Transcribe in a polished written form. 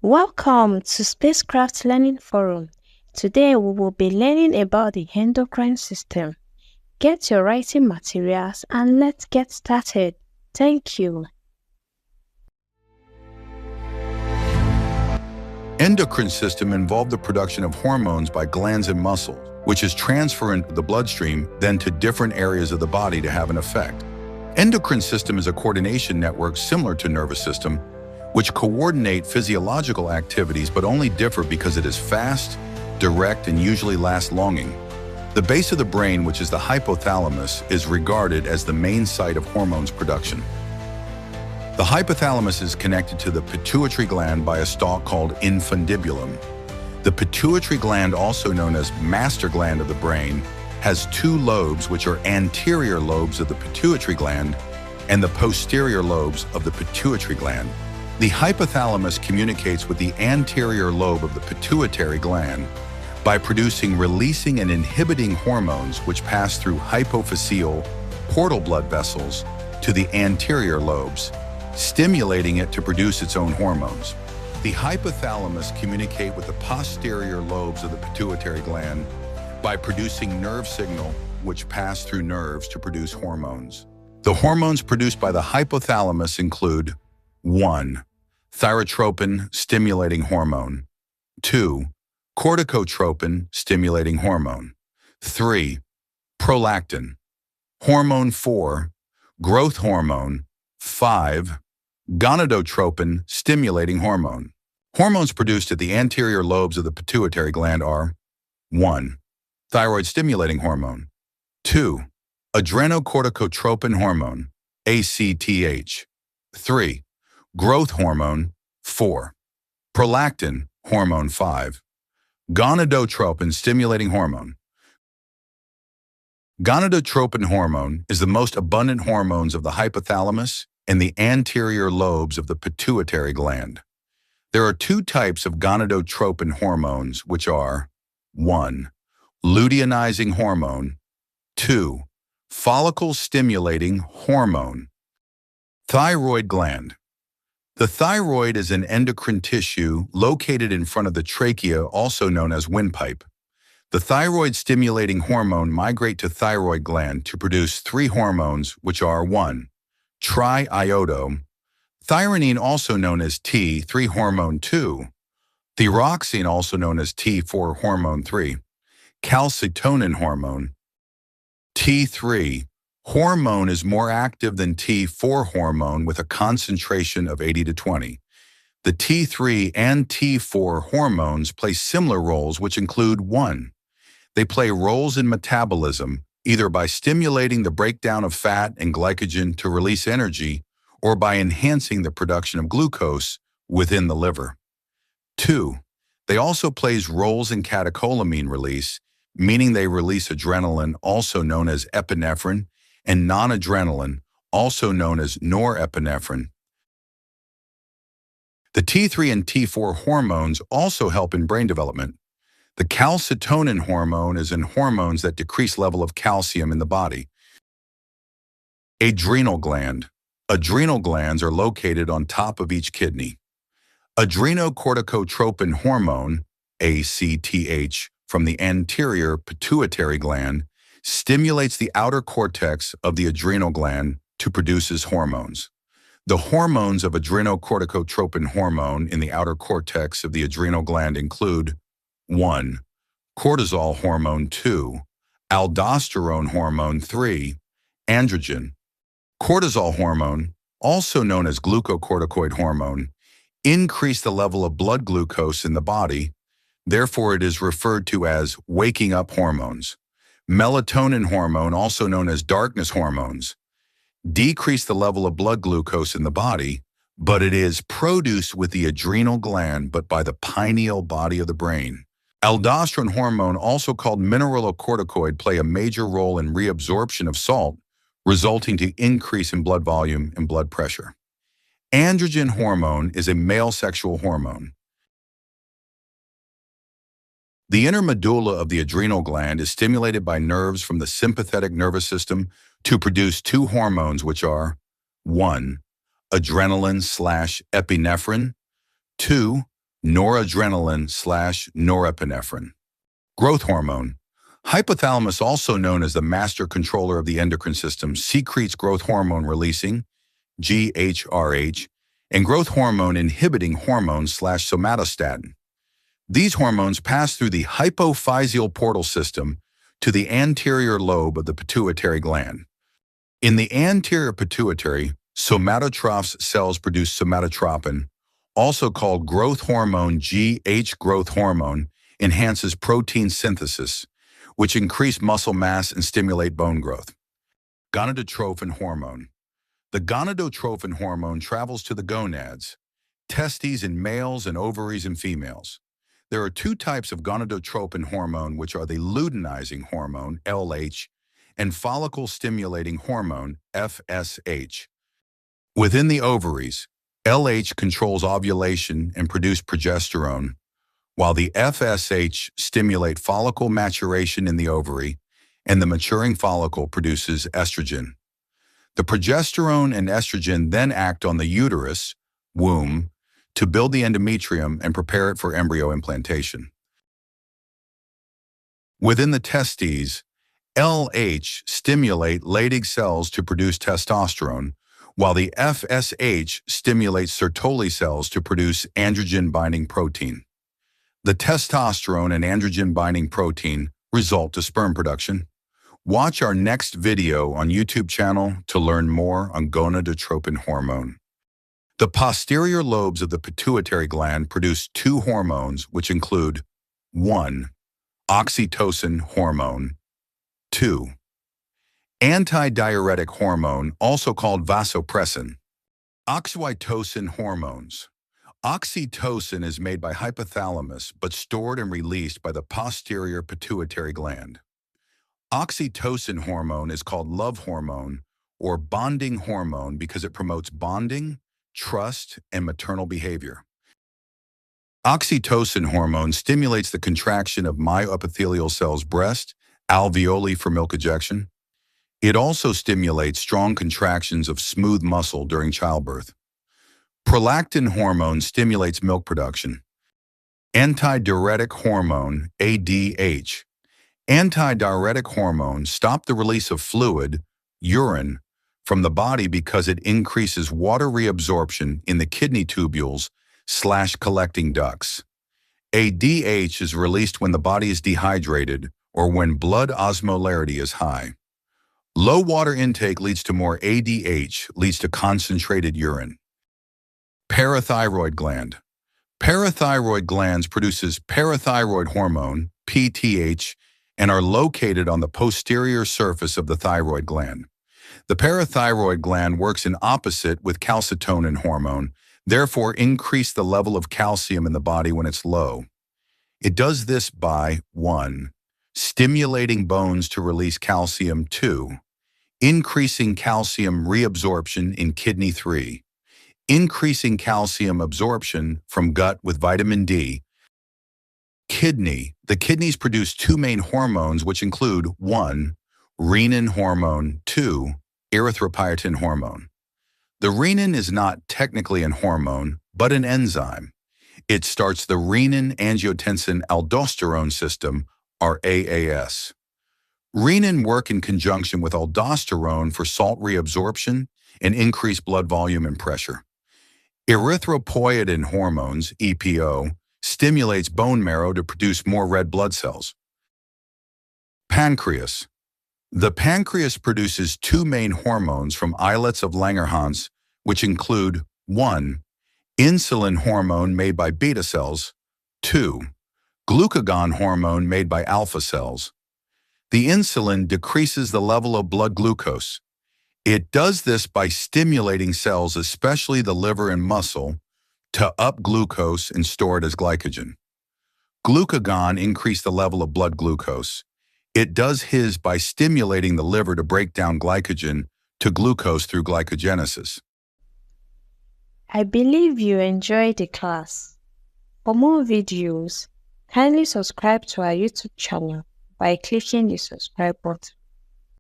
Welcome to Spacecraft Learning Forum. Today we will be learning about the endocrine system. Get your writing materials and let's get started. Thank you. Endocrine system involve the production of hormones by glands and muscles, which is transferred into the bloodstream, then to different areas of the body to have an effect. Endocrine system is a coordination network similar to nervous system, which coordinate physiological activities but only differ because it is fast, direct, and usually lasts longing. The base of the brain, which is the hypothalamus, is regarded as the main site of hormones production. The hypothalamus is connected to the pituitary gland by a stalk called infundibulum. The pituitary gland, also known as master gland of the brain, has two lobes, which are anterior lobes of the pituitary gland and the posterior lobes of the pituitary gland. The hypothalamus communicates with the anterior lobe of the pituitary gland by producing, releasing, and inhibiting hormones which pass through hypophyseal portal blood vessels to the anterior lobes, stimulating it to produce its own hormones. The hypothalamus communicates with the posterior lobes of the pituitary gland by producing nerve signal which pass through nerves to produce hormones. The hormones produced by the hypothalamus include 1. Thyrotropin stimulating hormone. 2. Corticotropin stimulating hormone. 3. Prolactin. Hormone 4. Growth hormone. 5. Gonadotropin stimulating hormone. Hormones produced at the anterior lobes of the pituitary gland are 1. Thyroid stimulating hormone. 2. Adrenocorticotropin hormone, ACTH. 3. Growth hormone. 4. Prolactin hormone. 5. Gonadotropin stimulating hormone. Gonadotropin hormone is the most abundant hormones of the hypothalamus and the anterior lobes of the pituitary gland. There are two types of gonadotropin hormones, which are 1. Luteinizing hormone. 2. Follicle-stimulating hormone. Thyroid gland. The thyroid is an endocrine tissue located in front of the trachea, also known as windpipe. The thyroid-stimulating hormone migrate to thyroid gland to produce 3 hormones, which are 1. Triiodome. Thyrionine, also known as T3 hormone 2. Thyroxine, also known as T4 hormone 3. Calcitonin hormone. T3 hormone is more active than T4 hormone with a concentration of 80 to 20. The T3 and T4 hormones play similar roles, which include 1. They play roles in metabolism, either by stimulating the breakdown of fat and glycogen to release energy or by enhancing the production of glucose within the liver. 2. They also play roles in catecholamine release, meaning they release adrenaline, also known as epinephrine, and noradrenaline, also known as norepinephrine. The T3 and T4 hormones also help in brain development. The calcitonin hormone is in hormones that decrease level of calcium in the body. Adrenal gland. Adrenal glands are located on top of each kidney. Adrenocorticotropin hormone, ACTH, from the anterior pituitary gland stimulates the outer cortex of the adrenal gland to produce hormones. The hormones of adrenocorticotropin hormone in the outer cortex of the adrenal gland include 1. Cortisol hormone. 2. Aldosterone hormone. 3. Androgen. Cortisol hormone, also known as glucocorticoid hormone, increase the level of blood glucose in the body. Therefore, it is referred to as waking up hormones. Melatonin hormone, also known as darkness hormones, decrease the level of blood glucose in the body, but it is produced with the adrenal gland but by the pineal body of the brain. Aldosterone hormone, also called mineralocorticoid, play a major role in reabsorption of salt, resulting to increase in blood volume and blood pressure. Androgen hormone is a male sexual hormone. The inner medulla of the adrenal gland is stimulated by nerves from the sympathetic nervous system to produce 2 hormones, which are 1. Adrenaline/epinephrine, 2. noradrenaline/norepinephrine. Growth hormone. Hypothalamus, also known as the master controller of the endocrine system, secretes growth hormone releasing, GHRH, and growth hormone inhibiting hormone/somatostatin. These hormones pass through the hypophyseal portal system to the anterior lobe of the pituitary gland. In the anterior pituitary, somatotrophs cells produce somatotropin, also called growth hormone. Growth hormone enhances protein synthesis, which increase muscle mass and stimulate bone growth. Gonadotrophin hormone. The gonadotrophin hormone travels to the gonads, testes in males and ovaries in females. There are two types of gonadotropin hormone, which are the luteinizing hormone, LH, and follicle-stimulating hormone, FSH. Within the ovaries, LH controls ovulation and produces progesterone, while the FSH stimulate follicle maturation in the ovary, and the maturing follicle produces estrogen. The progesterone and estrogen then act on the uterus, womb, to build the endometrium and prepare it for embryo implantation. Within the testes, LH stimulate Leydig cells to produce testosterone, while the FSH stimulates Sertoli cells to produce androgen-binding protein. The testosterone and androgen-binding protein result to sperm production. Watch our next video on YouTube channel to learn more on gonadotropin hormone. The posterior lobes of the pituitary gland produce two hormones, which include 1. Oxytocin hormone, 2. Antidiuretic hormone, also called vasopressin. Oxytocin hormones. Oxytocin is made by hypothalamus but stored and released by the posterior pituitary gland. Oxytocin hormone is called love hormone or bonding hormone because it promotes bonding, trust, and maternal behavior. Oxytocin hormone stimulates the contraction of myoepithelial cells, breast, alveoli for milk ejection. It also stimulates strong contractions of smooth muscle during childbirth. Prolactin hormone stimulates milk production. Antidiuretic hormone, ADH. Antidiuretic hormones stop the release of fluid, urine, from the body because it increases water reabsorption in the kidney tubules/collecting ducts. ADH is released when the body is dehydrated or when blood osmolarity is high. Low water intake leads to more ADH, leads to concentrated urine. Parathyroid gland. Parathyroid glands produces parathyroid hormone, PTH, and are located on the posterior surface of the thyroid gland. The parathyroid gland works in opposite with calcitonin hormone, therefore increase the level of calcium in the body when it's low. It does this by 1. Stimulating bones to release calcium, 2. Increasing calcium reabsorption in kidney, 3. Increasing calcium absorption from gut with vitamin D. Kidney. The kidneys produce two main hormones, which include 1. Renin hormone, 2. Erythropoietin hormone. The renin is not technically an hormone, but an enzyme. It starts the renin-angiotensin-aldosterone system, or AAS. Renin work in conjunction with aldosterone for salt reabsorption and increased blood volume and pressure. Erythropoietin hormones, EPO, stimulates bone marrow to produce more red blood cells. Pancreas. The pancreas produces two main hormones from islets of Langerhans, which include 1. Insulin hormone made by beta cells, 2. Glucagon hormone made by alpha cells. The insulin decreases the level of blood glucose. It does this by stimulating cells, especially the liver and muscle, to up glucose and store it as glycogen. Glucagon increases the level of blood glucose. It does his by stimulating the liver to break down glycogen to glucose through glycogenesis. I believe you enjoyed the class. For more videos, kindly subscribe to our YouTube channel by clicking the subscribe button.